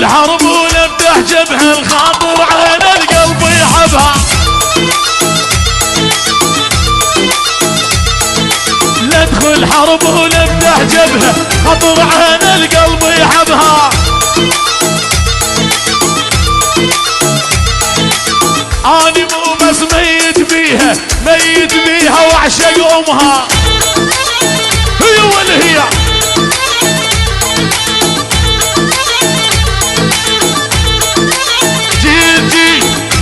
الحرب ولم تحجبها الخاطر عين القلب يحبها. لا تدخل حرب ولم تحجبها خاطر عين القلب يحبها. اني مو بس ميت بيها ميت بيها واعشق امها. هي ولا هي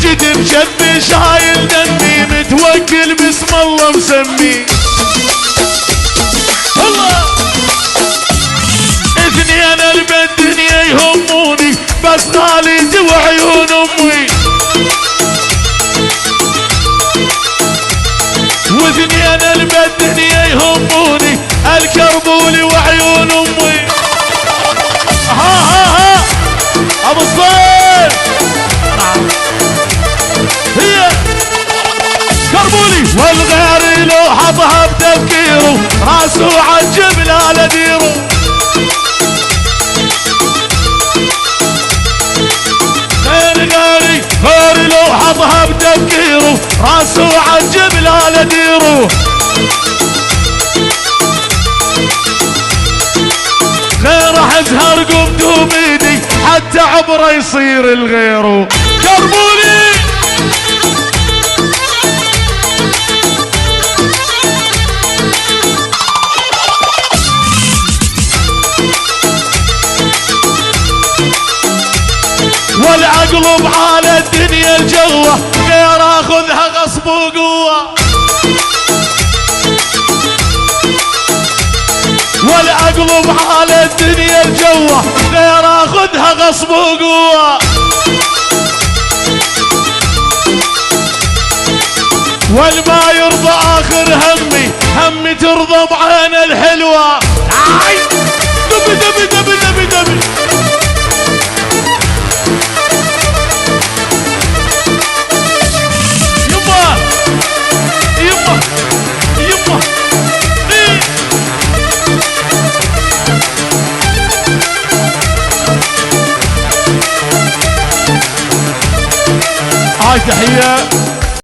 جيت مشبي شايل دمي متوكل باسم الله مسمي. الله اثنين الدنيا يهموني بس غاليتي وعيون امي. واثنين الدنيا يهموني الكربولي وعيون امي. ها ابو الصيف هي كربولي والغير لو حطها بتفكيره راسه عجب لا لديره. غير لو حطها بتفكيره راسه عجب لا لديره. غير احزها رقبته بيدي حتى عبره يصير الغيره. كربولي والعقل بعالى الدنيا الجوة غير اخذها غصب وقوة. والعقل بعالى الدنيا الجوة غير اخذها غصب وقوة. والما يرضى اخر همي ترضى بعين الحلوة. دبي دبي دبي دبي دبي هاي تحية